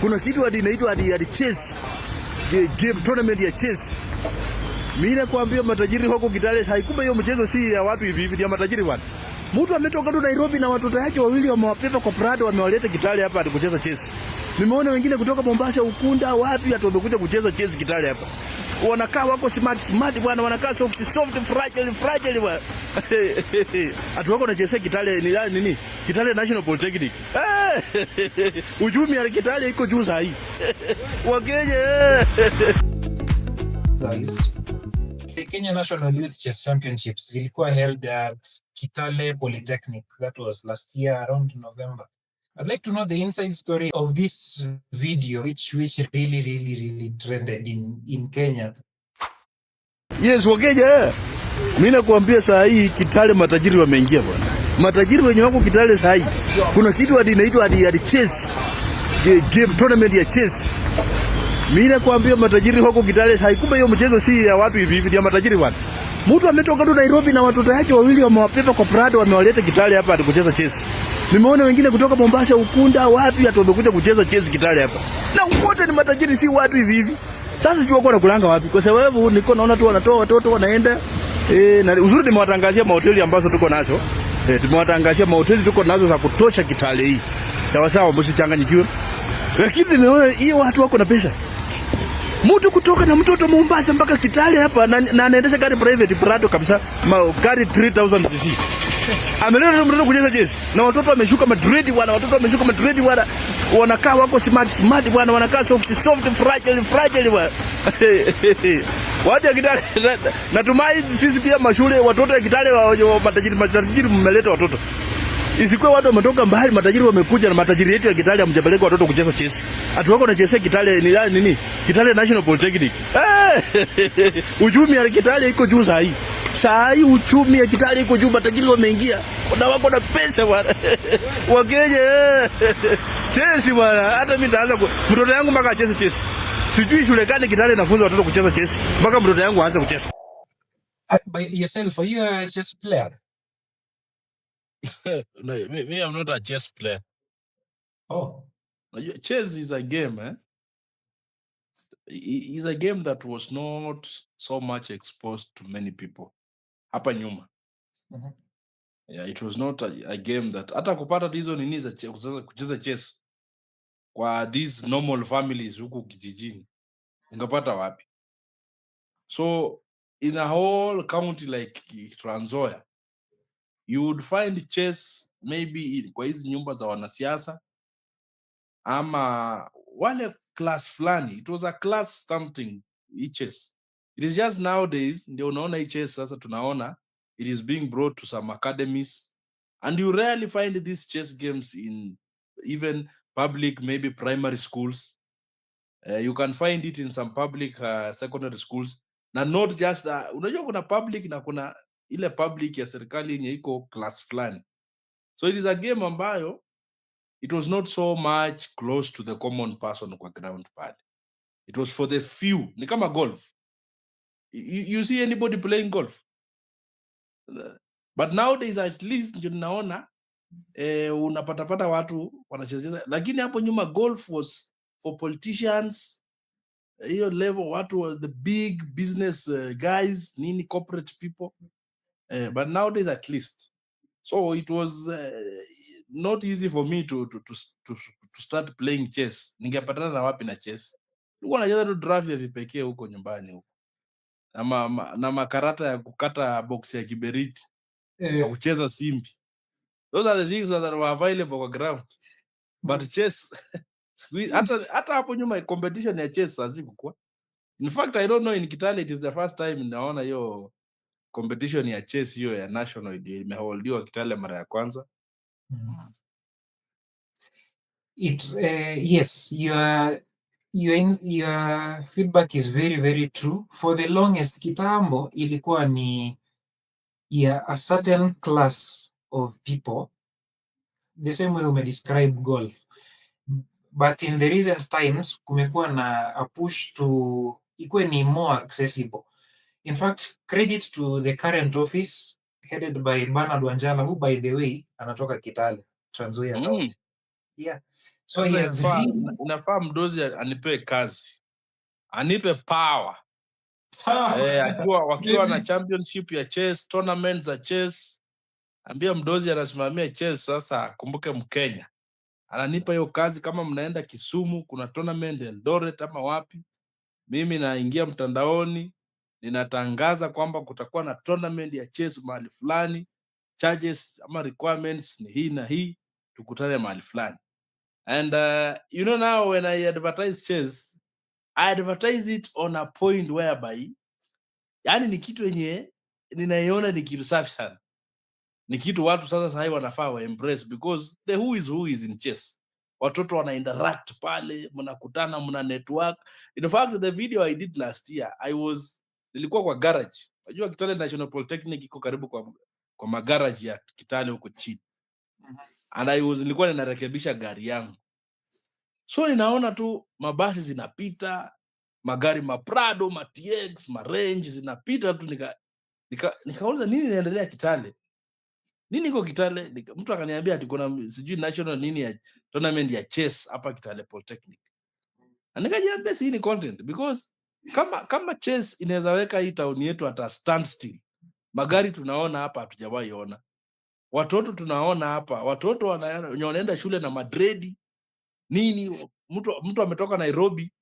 Kuna kitu hadi inaitwa hadi chess game tournament ya chess. Mimi nakwambia matajiri wako Kitale sasa, kumbe hiyo mchezo si ya watu hivi hivi, ya matajiri bwana. Mtu ametoka tu Nairobi na watoto yake wawili wamewapeta kwa Prado, wamewaleta Kitale hapa hadi kucheza chess. Nimeona wengine kutoka Mombasa, Ukunda, wapi hata wamekuja kucheza chess Kitale hapa. Wanakaa wako smart bwana, wanakaa soft fragile bwana. Atu wako na chess Kitale ni nini? Kitale National Polytechnic. Uchumi ya Kitale iko juu sahi. Wakeje. Guys, the Kenya National Youth Chess Championships zilikuwa held at Kitale Polytechnic. That was last year around November. I'd like to know the inside story of this video, which really trended in Kenya. Yes, wakeje. Mimi nakuambia saa hii Kitale matajiri wameingia bwana. Matajiri wenye wako Kitale saa hii. Kuna kitu hadi inaitwa hadi chess game tournament ya chess. Mimi nakwambia matajiri wako Kitale sasa, kumbe hiyo mchezo si ya watu hivi hivi, ya matajiri bwana. Mtu ametoka tu Nairobi na watoto yake wawili wamewapeta kwa Prado, wamewaleta Kitale hapa hadi kucheza chess. Nimeona wengine kutoka Mombasa, Ukunda, wapi hata wamekuja kucheza chess Kitale hapa. Na wote ni matajiri, si watu hivi hivi. Sasa sijui wako wanakulanga wapi, kwa sababu niko naona tu wanatoa watoto wanaenda na uzuri nimewatangazia mahoteli ambazo tuko nazo. Tumewatangazia mahoteli tuko nazo za kutosha Kitale hii. Sawa sawa, msichanganyikiwe. Lakini nimeona hiyo watu wako na pesa. Mtu kutoka na mtoto Mombasa mpaka Kitale hapa na anaendesha gari private Prado kabisa, gari 3000cc. Ameleta mtoto kucheza chess. Na watoto wameshuka Madrid bwana, wanakaa wako smart bwana, wanakaa soft fragile bwana. Watu ya Kitale natumai sisi pia mashule watoto ya Kitale matajiri mmeleta watoto. Isikuwe watu wametoka mbali, matajiri wamekuja na matajiri yetu ya Kitale hamjapeleka watoto kucheza chess. Atu wako na chess Kitale ni nini? Kitale National Polytechnic. Uchumi ya Kitale iko juu sahi. Sahi uchumi ya Kitale iko juu, matajiri wameingia. Na wako na pesa bwana. Wakeje. Chess bwana. Hata mimi nitaanza mtoto yangu mpaka acheze chess. Sijui shule gani Kitale nafunza watoto kucheza chess. Mpaka mtoto yangu aanze kucheza. By yourself, are you a chess player? No, me, I'm not a chess player. Oh. Chess is a game, It's a game that was not so much exposed to many people. Hapa nyuma. Mm-hmm. Yeah, it was not a game that hata kupata hizo nini za kucheza chess kwa these normal families huku kijijini ungepata wapi? So in a whole county like Trans Nzoia, you would find chess maybe kwa hizi nyumba za wanasiasa ama wale class fulani. It was a class something chess. It is just nowadays ndio unaona chess sasa tunaona it is being brought to some academies, and you rarely find these chess games in even public maybe primary schools. You can find it in some public secondary schools, na not just unajua kuna public na kuna ile public ya serikali yenye iko class fulani. So it is a game ambayo it was not so much close to the common person kwa ground pad. It was for the few. Ni kama golf. You see anybody playing golf? But nowadays at least ndio naona unapatapata watu wanachezea, lakini hapo nyuma golf was for politicians. Hiyo level watu were the big business guys, nini corporate people. But nowadays at least. So it was not easy for me to start playing chess. Ningepatana na wapi na chess? Nilikuwa nacheza tu draft ya vipekee huko nyumbani huko. Na makarata ya kukata box ya kiberiti. Na kucheza simbi. Those are the things that were available kwa ground. But chess hata hapo nyuma competition ya chess hazikuwa. In fact, I don't know, in Kitale it is the first time naona hiyo competition ya chess hiyo ya national imeholdiwa Kitale mara ya kwanza. Yes, your feedback is very true. For the longest kitambo ilikuwa ni a certain class of people, the same way we describe golf. But in the recent times kumekuwa na a push to ikuwe ni more accessible. In fact, credit to the current office headed by Bernard Wanjala, who by the way anatoka Kitale, Trans Nzoia County. Yeah. So he has inafaa mdozi anipe kazi, anipe power. Wakiwa na championship ya chess, tournament za chess, ambia mdozi anasimamia chess. Sasa kumbuke Mkenya ananipa hiyo kazi. Kama mnaenda Kisumu, kuna tournament Eldoret ama wapi, mimi naingia mtandaoni, ninatangaza kwamba kutakuwa na tournament ya chess mahali fulani, charges ama requirements ni hii na hii, tukutane mahali fulani. And now when I advertise chess, I advertise it on a point whereby, yani ni kitu yenye ninaiona ni kitu safi sana, ni kitu watu sasa hivi wanafaa wa embrace, because the who is in chess. Watoto wana interact pale, mnakutana, mna network. In fact, the video I did last year, nilikuwa kwa garage. Unajua Kitale National Polytechnic iko karibu kwa magarage ya Kitale huko chini. And nilikuwa ninarekebisha gari yangu. So ninaona tu mabasi zinapita, magari Prado, TX, Range zinapita tu, nikauliza nini inaendelea Kitale? Nini iko Kitale? Mtu akaniambia ati kuna sijui national nini ya tournament ya chess hapa Kitale Polytechnic. Na nikajiambia si ni content, because kama chess inaweza weka hii town yetu at a standstill. Magari tunaona hapa hatujawahi ona. Watoto tunaona hapa, watoto wanaenda shule na madredi nini. Mtu ametoka Nairobi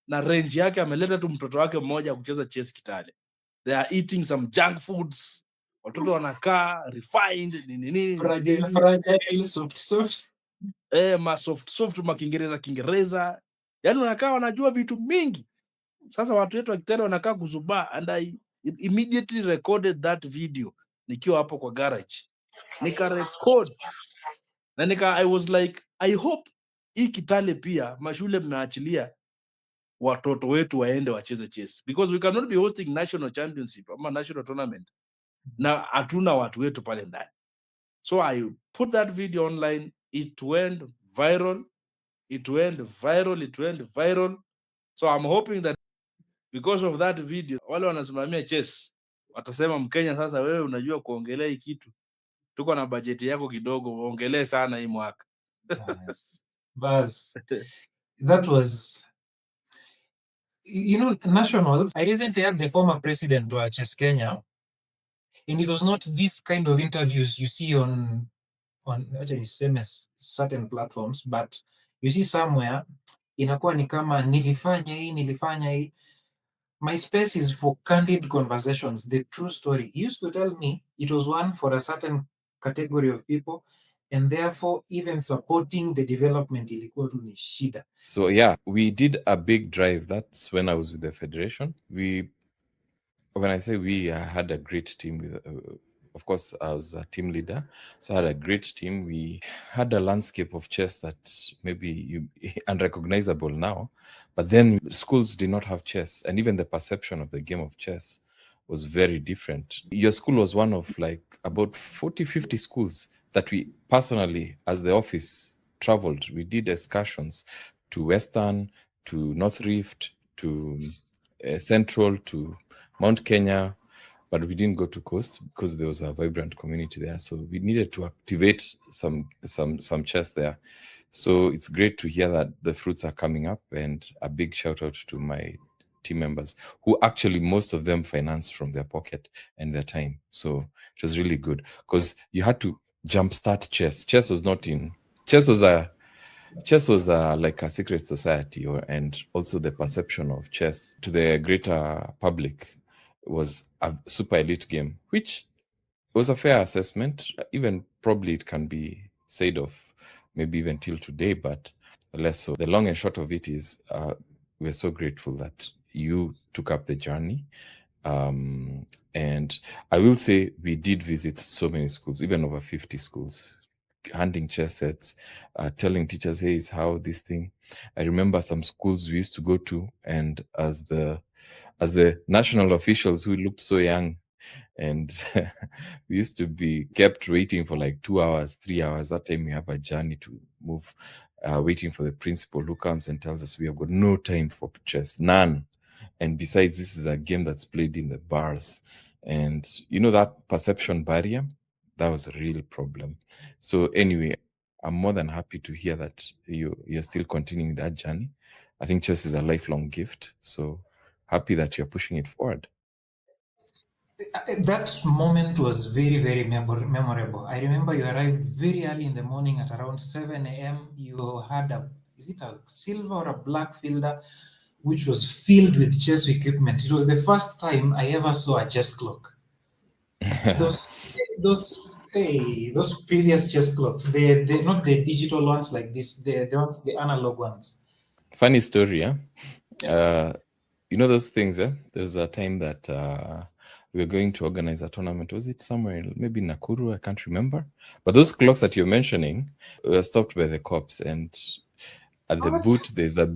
na range yake ameleta tu mtoto wake mmoja kucheza chess Kitale. They are eating some junk foods. Watoto wanakaa refined nini fragile soft ma Kiingereza, yani wanakaa wanajua vitu mingi. Sasa watu wetu wa Kitale wanakaa kuzubaa, and I immediately recorded that video nikiwa hapo kwa garage, record na I was like, I hope hii Kitale pia mashule mnaachilia watoto wetu waende wacheze chess, because we cannot be hosting national championship ama national tournament na hatuna watu wetu pale ndani. So I put that video online, it went viral. So I'm hoping that because of that video, wale wanasimamia chess watasema, Mkenya, sasa wewe unajua kuongelea hii kitu, tuko na bajeti yako kidogo, uongelee sana hii mwaka. Bas. That was, nationals. I recently had the former president wa Chess Kenya, and it was not this kind of interviews you see on actually certain platforms, but you see somewhere inakuwa ni kama nilifanya hii. My space is for candid conversations, the true story. He used to tell me it was one for a certain category of people, and therefore even supporting the development ilikuwa tu ni shida. So yeah, we did a big drive. That's when I was with the federation. When I say we, I had a great team with, of course, I was a team leader. So I had a great team. We had a landscape of chess that maybe unrecognizable now, but then schools did not have chess, and even the perception of the game of chess was very different. Your school was one of like about 40, 50 schools that we personally, as the office, traveled. We did excursions to Western, to North Rift, to Central, to Mount Kenya, but we didn't go to Coast because there was a vibrant community there. So we needed to activate some chess there. So it's great to hear that the fruits are coming up, and a big shout out to my team members who actually, most of them financed from their pocket and their time. So it was really good because you had to jumpstart chess. Chess was like a secret society, and also the perception of chess to the greater public was a super elite game, which was a fair assessment. Even probably it can be said of maybe even till today, but less so. The long and short of it is we're so grateful that you took up the journey. And I will say we did visit so many schools, even over 50 schools, handing chess sets, telling teachers, hey, it's how this thing. I remember some schools we used to go to, and as the national officials who looked so young, and we used to be kept waiting for like 2 hours, 3 hours. That time we have a journey to move, waiting for the principal who comes and tells us we have got no time for chess, none. And besides, this is a game that's played in the bars. And that perception barrier, that was a real problem. So anyway, I'm more than happy to hear that you're still continuing that journey. I think chess is a lifelong gift, so happy that you're pushing it forward. That moment was very, very memorable. I remember you arrived very early in the morning at around 7 a.m. You had is it a silver or a black fielder, which was filled with chess equipment. It was the first time I ever saw a chess clock. Those previous chess clocks, they're not the digital ones like this, the analog ones. Funny story, yeah. You know those things, There was a time that we were going to organize a tournament. Was it somewhere, maybe Nakuru? I can't remember. But those clocks that you're mentioning were stopped by the cops, and at the boot there's a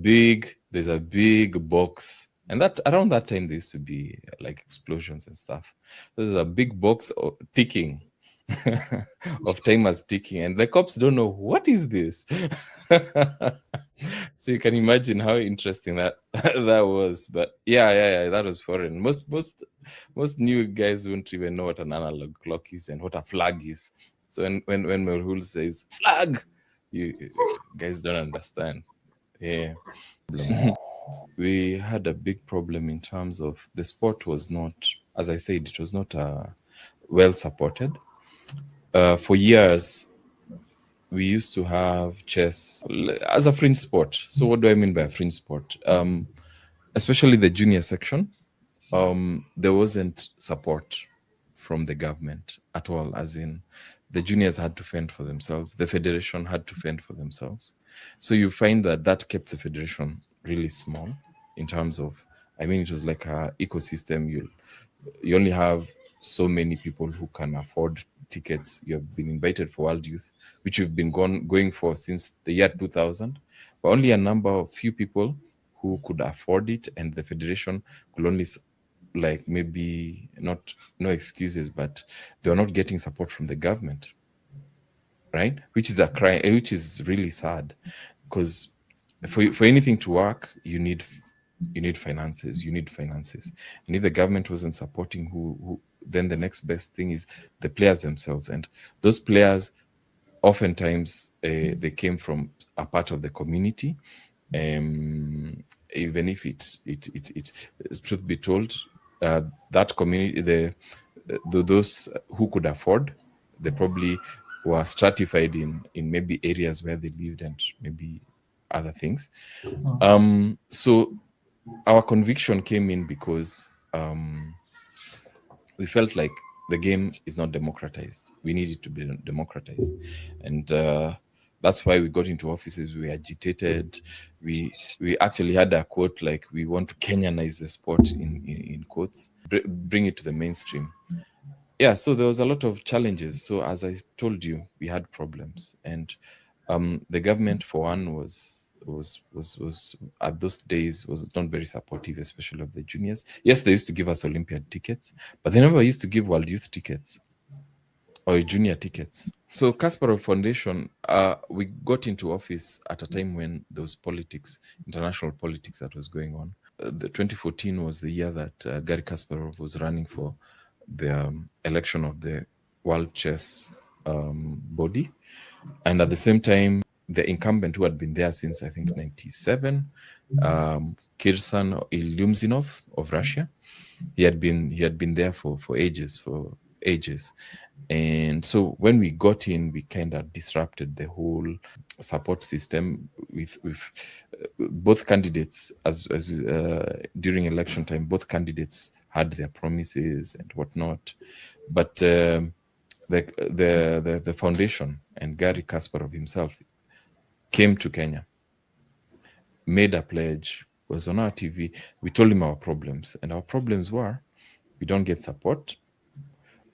big box. And that around that time there used to be like explosions and stuff. There's a big box ticking of timers ticking, and the cops don't know what is this. So you can imagine how interesting that was. But yeah, that was foreign. Most new guys wouldn't even know what an analog clock is and what a flag is. So when Merhul says flag, you guys don't understand. Yeah. We had a big problem in terms of the sport was not, as I said, it was not well supported. For years, we used to have chess as a fringe sport. So what do I mean by a fringe sport? Especially the junior section, there wasn't support from the government at all, as in the juniors had to fend for themselves. The federation had to fend for themselves. So you find that kept the federation really small in terms of, I mean, it was like an ecosystem. You only have so many people who can afford tickets. You have been invited for World Youth, which you've been going for since the year 2000, but only a number of few people who could afford it, and the federation could only, like, maybe no excuses, but they're not getting support from the government, right? Which is a crime, which is really sad, because for anything to work, you need finances. And if the government wasn't supporting, who then the next best thing is the players themselves. And those players oftentimes they came from a part of the community. Even if it truth be told, that community, those who could afford, they probably were stratified in maybe areas where they lived and maybe other things. So our conviction came in because we felt like the game is not democratized. We need it to be democratized. And that's why we got into offices. We agitated. We actually had a quote like, we want to Kenyanize the sport, in quotes, bring it to the mainstream. Yeah, so there was a lot of challenges. So as I told you, we had problems. And the government, for one, was at those days was not very supportive, especially of the juniors. Yes, they used to give us Olympiad tickets, but they never used to give World Youth tickets or junior tickets. So Kasparov Foundation, we got into office at a time when there was politics, international politics that was going on. The 2014 was the year that Garry Kasparov was running for the election of the World Chess body. And at the same time, the incumbent, who had been there since, I think, 97, Kirsan Ilyumzinov of Russia, he had been there for ages. And so when we got in, we kind of disrupted the whole support system with both candidates. As during election time, both candidates had their promises and whatnot, but the foundation and Garry Kasparov himself came to Kenya, made a pledge, was on our TV. We told him our problems, and our problems were, we don't get support.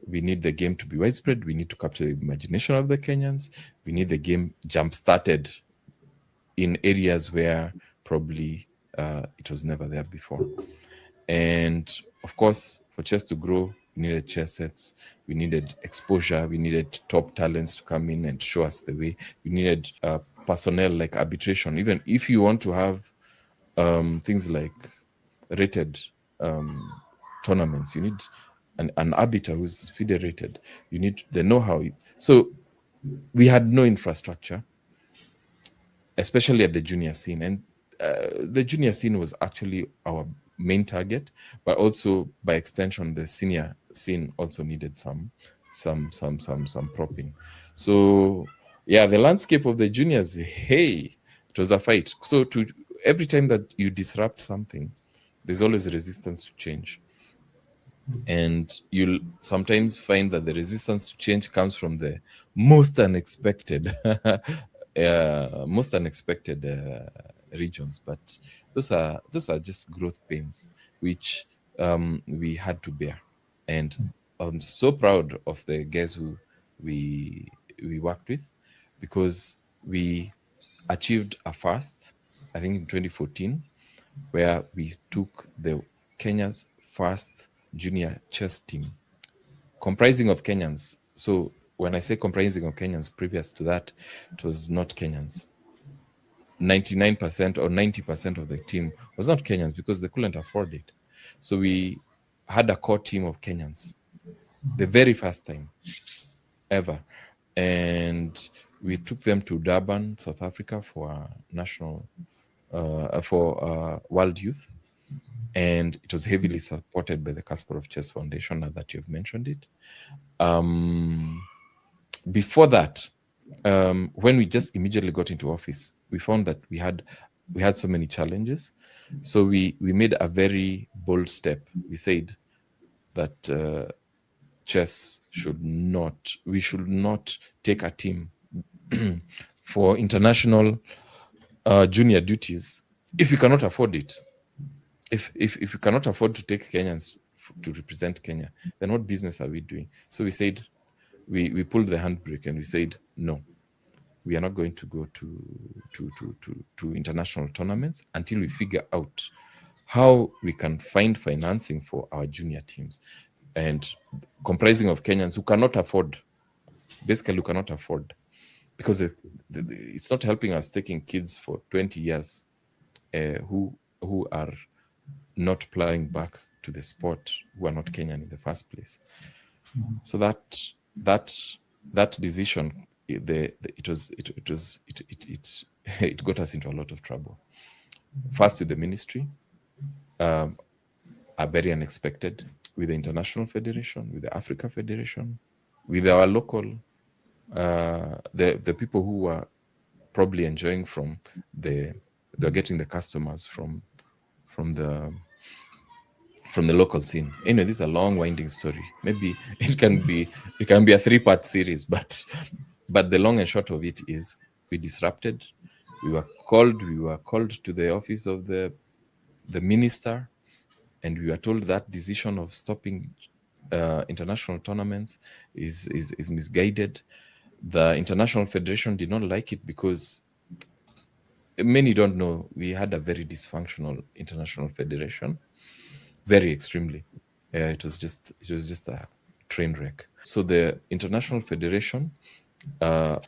We need the game to be widespread. We need to capture the imagination of the Kenyans. We need the game jump-started in areas where probably it was never there before. And of course, for chess to grow, we needed chess sets. We needed exposure. We needed top talents to come in and show us the way. We needed personnel like arbitration. Even if you want to have things like rated tournaments, you need an arbiter who's federated. You need the know-how. So we had no infrastructure, especially at the junior scene. And the junior scene was actually our main target, but also by extension, the senior scene also needed some propping. So yeah, the landscape of the juniors, hey, it was a fight. So every time that you disrupt something, there's always a resistance to change. And you'll sometimes find that the resistance to change comes from the most unexpected regions, but those are just growth pains which we had to bear. And I'm so proud of the guys who we worked with, because we achieved a first, I think in 2014, where we took the Kenya's first junior chess team, comprising of Kenyans. So when I say comprising of Kenyans, previous to that, it was not Kenyans. 99% or 90% of the team was not Kenyans because they couldn't afford it. So we had a core team of Kenyans, the very first time ever. And we took them to Durban, South Africa for national, for World Youth. And it was heavily supported by the Kasparov Chess Foundation, now that you've mentioned it. Before that, when we just immediately got into office, we found that we had so many challenges. So we made a very bold step. We said that chess we should not take a team for international junior duties if we cannot afford it. If we cannot afford to take Kenyans to represent Kenya, then what business are we doing? So we said, we pulled the handbrake and we said, no, we are not going to go to international tournaments until we figure out how we can find financing for our junior teams, and comprising of Kenyans who cannot afford, basically who cannot afford, because it's not helping us taking kids for 20 years who are not plowing back to the sport, who are not Kenyan in the first place. So that decision, it got us into a lot of trouble. First with the ministry, are very unexpected, with the International Federation, with the Africa Federation, with our local, the people who were probably enjoying from they're getting the customers from the local scene. Anyway, this is a long winding story. Maybe it can be a 3-part series, but the long and short of it is, we disrupted. We were called to the office of the minister, and we were told that decision of stopping international tournaments is misguided. The International Federation did not like it because many don't know, we had a very dysfunctional International Federation, very extremely. It was just a train wreck. So the International Federation,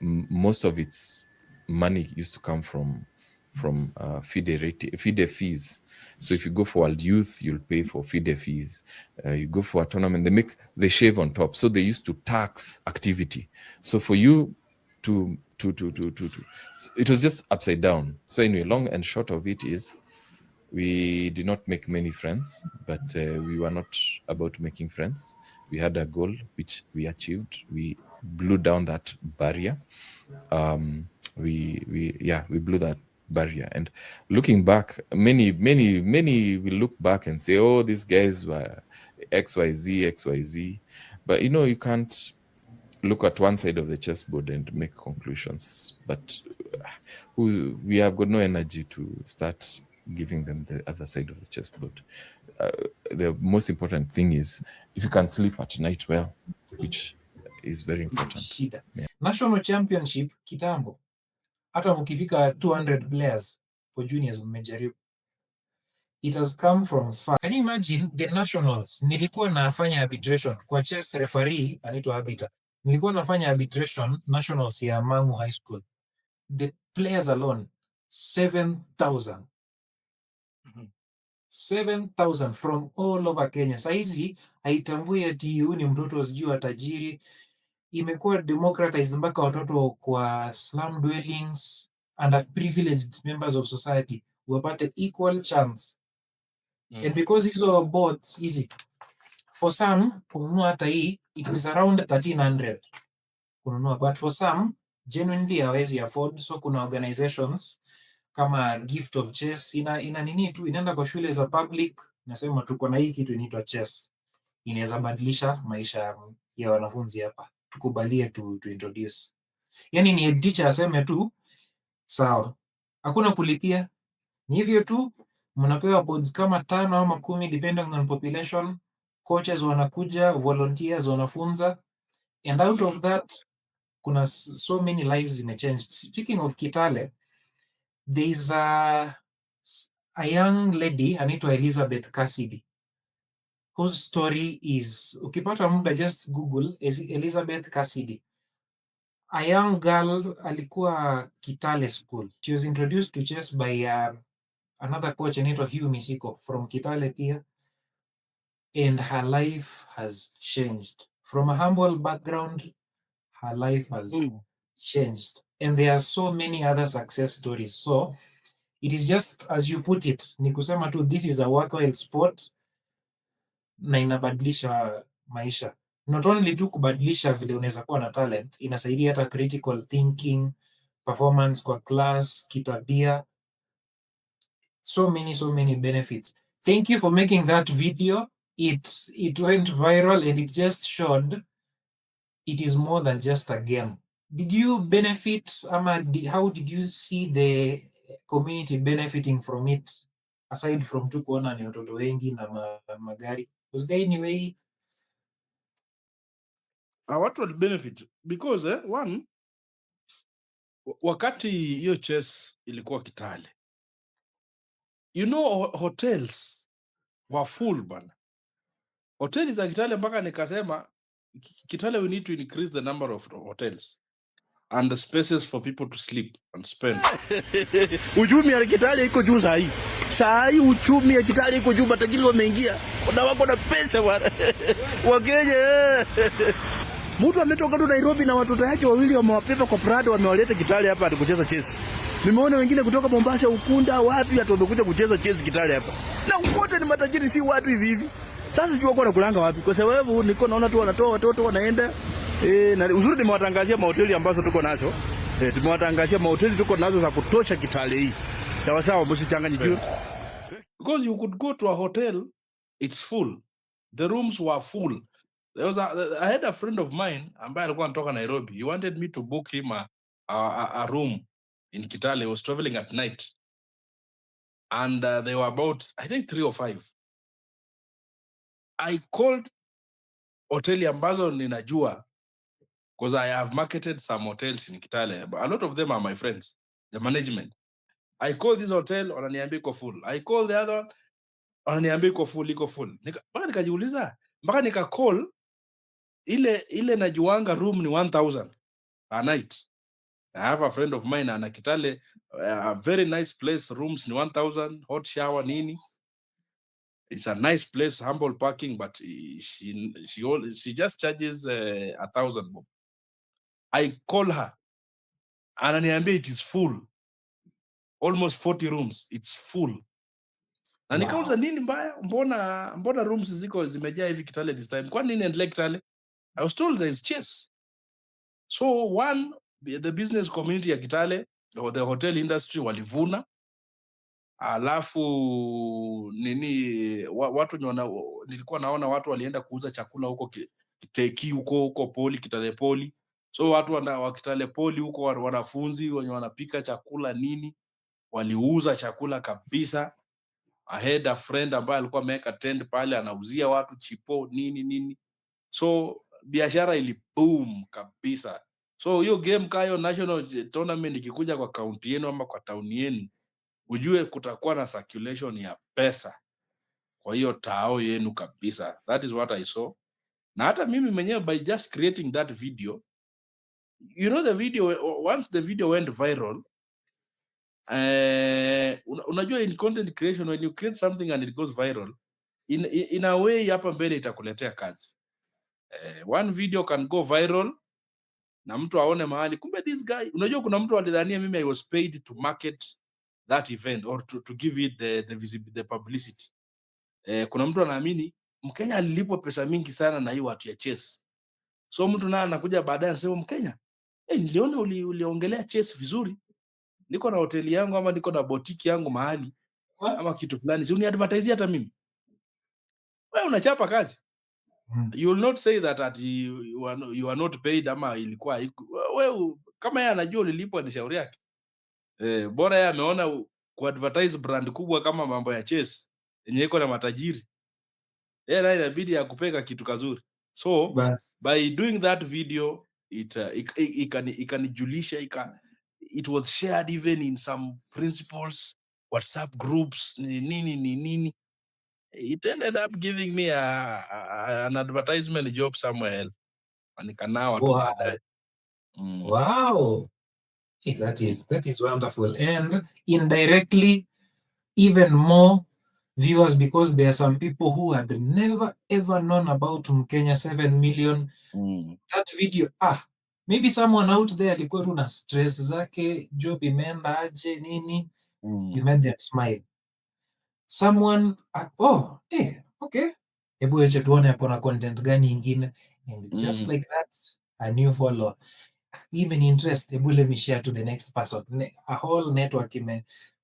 most of its money used to come from FIDE fees. So if you go for World Youth, you'll pay for FIDE fees. You go for a tournament, they shave on top. So they used to tax activity. So for you to it was just upside down. So anyway, long and short of it is, we did not make many friends, but we were not about making friends. We had a goal which we achieved. We blew down that barrier. We blew that barrier. And looking back, many will look back and say, oh, these guys were XYZ. But you can't look at one side of the chessboard and make conclusions. But we have got no energy to start giving them the other side of the chessboard. The most important thing is if you can sleep at night well, which is very important. Shida. Yeah. National championship kitambo, hata mkifika 200 players for juniors mmejaribu. It has come from far. Can you imagine the nationals? Nilikuwa nafanya arbitration kwa chess referee anaitwa arbiter. Nilikuwa nafanya arbitration nationals ya Mangu High School. The players alone 7,000. 7,000 from all over Kenya. Saizi haitambui ati huyu ni mtoto sijui wa tajiri. imekuwa democratized mpaka watoto kwa slum dwellings and privileged members of society wapate equal chance. And because hizo boards easy for some kununua hata hii it is around 1300 kununua, but for some genuinely hawezi afford. So kuna organizations kama Gift of Chess ina nini tu, inaenda kwa shule za public, nasema tuko na hii kitu inaitwa chess, inaweza badilisha maisha ya wanafunzi hapa, tukubalie tu introduce. Yani ni head teacher aseme tu sawa, hakuna kulipia, ni hivyo tu, mnapewa boards kama 5 ama 10 depending on population, coaches wanakuja, volunteers wanafunza, and out of that kuna so many lives zimechange. Speaking of Kitale, there is a young lady anaitwa Elizabeth Cassidy whose story is, ukipata muda just Google Elizabeth Cassidy. A young girl alikuwa Kitale school. She was introduced to chess by another coach anaitwa Hugh Misiko from Kitale pia, and her life has changed. From a humble background, her life has changed. And there are so many other success stories. So it is just as you put it, ni kusema tu this is a worthwhile sport na inabadilisha maisha. Not only tu kubadilisha vile unaweza kuwa na talent, inasaidia hata critical thinking, performance kwa class, kitabia. So many benefits. Thank you for making that video. It went viral and it just showed it is more than just a game. Did you benefit, ama how did you see the community benefiting from it, aside from tu kuona ni watoto wengi na magari? Was there any way watu wali benefit because one, wakati hiyo chess ilikuwa Kitale, you know, hotels were full bana. Hoteli za Kitale mpaka nikasema Kitale we need to increase the number of hotels and the spaces for people to sleep and spend. Uchumi ya Kitale iko juu sahi. Sahi uchumi ya Kitale iko juu, matajiri wameingia. Na wako na pesa bwana. Wakenya. Mtu ametoka tu Nairobi na watoto yake wawili wamewapeleka kwa Prado, wamewaleta Kitale hapa kucheza chess. Nimeona wengine kutoka Mombasa, Ukunda, wapi hata wamekuja kucheza chess Kitale hapa. Na wote ni matajiri, si watu hivi hivi. Sasa sijui wako kulanga wapi, kwa sababu niko naona tu wanatoa watoto wanaenda. Na uzuri nimewatangazia mahoteli ambazo tuko nazo. Tumewatangazia mahoteli tuko nazo za kutosha Kitale hii. Sawa sawa, msichanganyikiwe. Because you could go to a hotel, it's full. The rooms were full. I had a friend of mine ambaye alikuwa anatoka Nairobi. He wanted me to book him a room in Kitale. He was traveling at night. And they were about, I think 3 or 5. I called hoteli ambazo ninajua, because I have marketed some hotels in Kitale. A lot of them are my friends, the management. I called this hotel, wananiambia iko full. I called the other one, wananiambia iko full. Mpaka nikajiuliza, mpaka nika call ile najuanga room ni 1000 a night. I have a friend of mine ana Kitale, a very nice place, rooms ni 1000, hot shower nini. It's a nice place, humble parking, but she just charges 1,000 bob. I call her, ananiambia it is full, almost 40 rooms, it's full. Na nikauliza nini mbaya, mbona rooms ziko zimejaa hivi Kitale this time? Kwa nini endelea Kitale? I was told there is chess. So one, the business community ya Kitale, the hotel industry walivuna. Alafu nini watu nilikuwa naona watu walienda kuuza chakula huko Kiteki huko Poli, Kitale Poli. So watu wa Kitale Poli huko, wanafunzi wenye wanapika chakula nini, waliuza chakula kabisa. I had a friend ambaye alikuwa ameweka tent pale anauzia watu chipo nini. So biashara ili boom kabisa. So hiyo game kayo national tournament ikikuja kwa county yenu ama kwa town yenu, ujue kutakuwa na circulation ya pesa kwa hiyo tao yenu kabisa. That is what I saw. Na hata mimi mwenyewe, by just creating that video, you know, the video, once the video went viral, unajua in content creation, when you create something and it goes viral, in a way hapa mbele itakuletea kazi. One video can go viral na mtu aone mahali, kumbe this guy, unajua kuna mtu alidhania mimi I was paid to market that event or to give it the publicity. Kuna mtu anaamini Mkenya alilipwa pesa mingi sana na hii watu ya chess. So mtu naye anakuja baadaye anasema Mkenya, niliona uliongelea chess vizuri. Niko na hoteli yangu ama niko na boutique yangu mahali ama kitu fulani. Si uniadvertise hata mimi. Wewe unachapa kazi. You will not say that you are not paid ama ilikuwa wewe kama yeye anajua ulilipwa ni shauri yake. Bora yeye ameona kuadvertise brand kubwa kama mambo ya chess yenye iko na matajiri. Yeye naye inabidi akupeka kitu kazuri. So by doing that video ikanijulisha it was shared even in some principals WhatsApp groups nini. It ended up giving me an advertisement job somewhere else. Nikanawa tu baadaye. Wow. Hey, that is wonderful. And indirectly, even more viewers, because there are some people who had never ever known about Mkenya 7 million. That video, maybe someone out there alikuwa tu na stress zake, job imeenda aje nini. You made them smile. Someone, okay. Hebu eche tuone hapo na content gani ingine. And just like that, a new follower. Even interest, let me share to the next person. A whole network.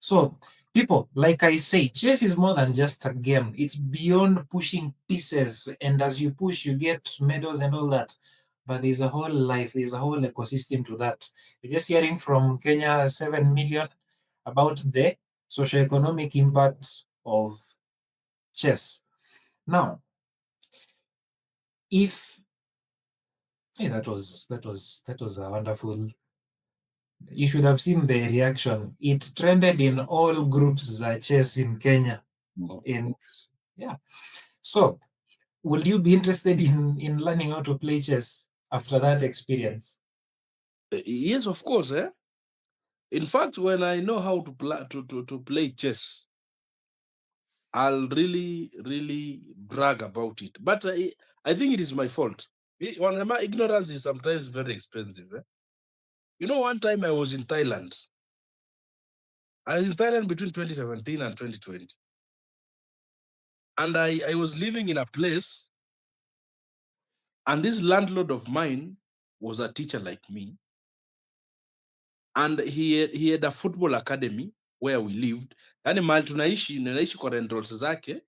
So, people, like I say, chess is more than just a game. It's beyond pushing pieces. And as you push, you get medals and all that. But there's a whole life, there's a whole ecosystem to that. You're just hearing from Kenya 7 million about the socioeconomic impact of chess. Now, that was a wonderful. You should have seen the reaction. It trended in all groups of chess in Kenya. So, will you be interested in learning how to play chess after that experience? Yes, of course. In fact, when I know how to play chess, I'll really brag about it. But I think it is my fault. Ignorance is sometimes very expensive. You know, one time I was in Thailand. I was in Thailand between 2017 and 2020. And I was living in a place, and this landlord of mine was a teacher like me. And he had a football academy where we lived. Yani mahali tunaishi kwa rentals zake,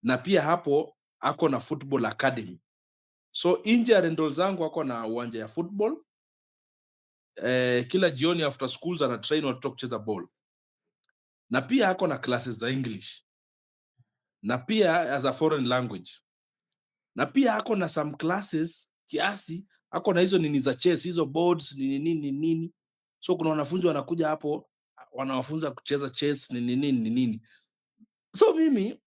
na pia hapo ako na football academy. So nje ya rentals zangu ako na uwanja ya football. Kila jioni after schools ana train watoto kucheza ball. Na pia ako na classes za English. Na pia as a foreign language. Na pia ako na some classes kiasi, ako na hizo nini za chess, hizo boards nini. So kuna wanafunzi wanakuja hapo wanawafunza kucheza chess nini. So mimi,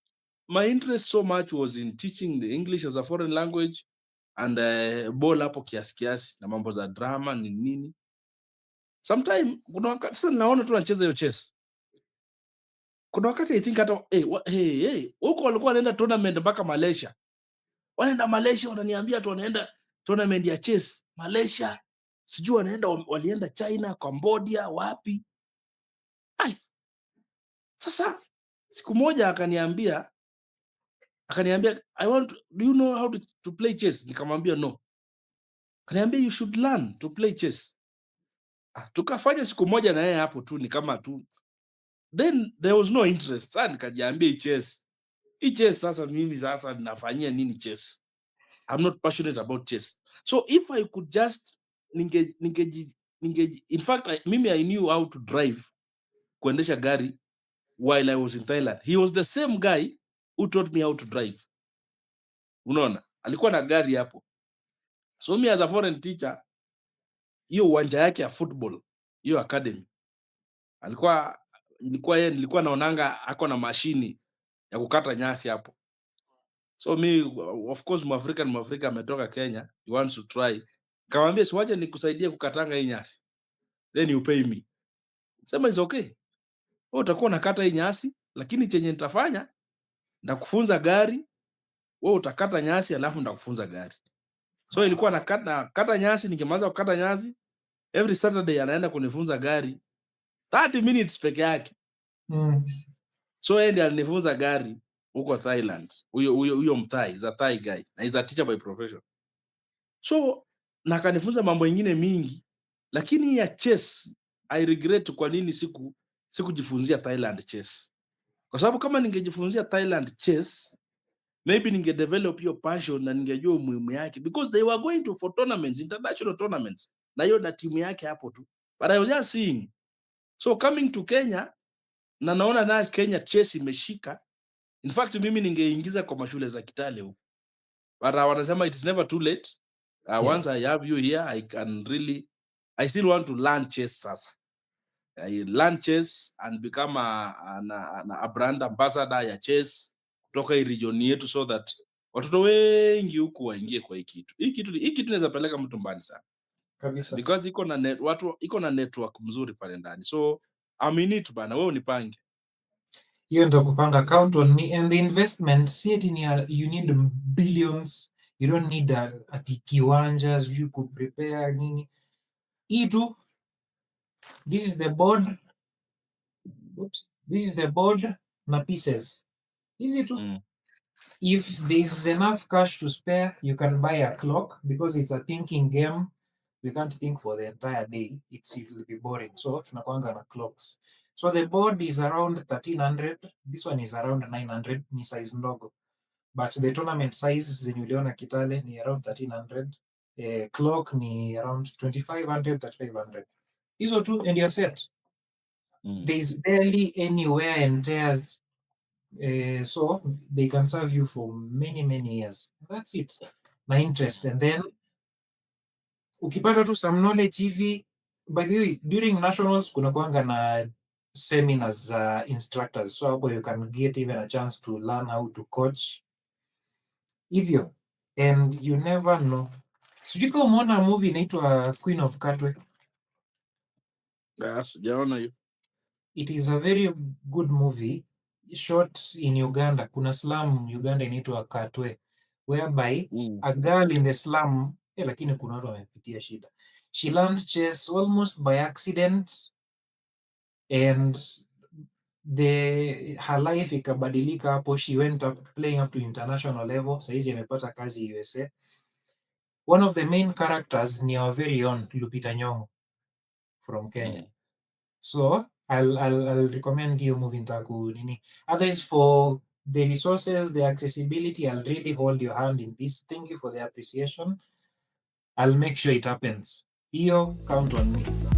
my interest so much was in teaching the English as a foreign language and ball hapo kiasi na mambo za drama nini. Sometime kuna wakati sasa naona tu nacheza hiyo chess. Kuna wakati I think hata huko walikuwa wanaenda tournament mpaka Malaysia. Wanaenda Malaysia wananiambia tu wanaenda tournament ya chess Malaysia. Sijui walienda China, Cambodia, wapi. Sasa siku moja akaniambia do you know how to play chess? Nikamwambia no. Akaniambia you should learn to play chess. Tukafanya siku moja na yeye hapo tu, ni kama tu. Then there was no interest. Sasa nikajiambia chess. Chess sasa mimi sasa ninafanyia nini chess? I'm not passionate about chess. So if I could just in fact mimi I knew how to drive, kuendesha gari while I was in Thailand. He was the same guy who taught me how to drive. Unaona? Alikuwa na gari hapo. So me as a foreign teacher, hiyo uwanja yake ya football, hiyo academy, nilikuwa naonanga ako na mashini ya kukata nyasi hapo. So me, of course, Mwafrika ametoka Kenya, he wants to try. Kamwambia siwache nikusaidie kukatanga hii nyasi. Then you pay me. Sema is okay. Wewe utakuwa unakata hii nyasi, lakini chenye nitafanya ndakufunza gari, wewe utakata nyasi alafu ndakufunza gari. So ilikuwa nakata nyasi, nikimaliza kukata nyasi every Saturday anaenda kunifunza gari 30 minutes peke yake. So yeye ndiye alinifunza gari huko Thailand. Huyo mthai, is a Thai guy. Na is a teacher by profession. So na akanifunza mambo mengine mingi, lakini ya chess I regret kwa nini sikujifunzia Thailand chess. Kwa sababu kama ningejifunzia Thailand chess, maybe ningedevelop your passion na ningejua umuhimu yake, because they were going to for tournaments, international tournaments, na hiyo na timu yake hapo tu. But I was just seeing. So coming to Kenya, na naona na Kenya chess imeshika. In fact mimi ningeingiza kwa mashule za Kitale huko. But wanasema it is never too late. Once I have you here, I still want to learn chess sasa. I learn chess and become a brand ambassador ya chess kutoka hii region yetu, so that watoto wengi huku waingie kwa hii kitu. Hii kitu inaweza peleka mtu mbali sana. Kabisa. Because iko na network mzuri pale ndani. So I'm in it bana, wewe unipange. Hiyo ndio kupanga, count on me. And the investment, see it in you need billions. You don't need ati kiwanja sijui kuprepare nini. Hii tu, this is the board. Oops. This is the board na pieces. Easy to. If there is enough cash to spare, you can buy a clock, because it's a thinking game. We can't think for the entire day. It will be boring. So tunakuanga na clocks. So the board is around 1300. This one is around 900. Ni size ndogo. But the tournament size zenye uliona Kitale ni around 1300. Clock ni around 2500, 3500. Hizo tu and you're set. There is barely any wear and tears. So they can serve you for many, many years. That's it. My interest. And then ukipata tu some knowledge hivi. By the way, during nationals kuna kuanga na seminars instructors, so hapo you can get even a chance to learn how to coach hivyo, and you never know. Sijui kama umeona movie inaitwa Queen of Katwe. Sijaona hiyo. It is a very good movie shot in Uganda. Kuna slum Uganda inaitwa Katwe, whereby a girl in the slum, lakini kuna watu wamepitia shida. She learned chess almost by accident, and her life ikabadilika hapo. She went up playing up to international level. Saizi amepata kazi USA. One of the main characters ni our very own Lupita Nyong'o from Kenya. So I'll recommend you movie ntaku nini. Otherwise, for the resources, the accessibility, I'll really hold your hand in this. Thank you for the appreciation. I'll make sure it happens. Hiyo, count on me.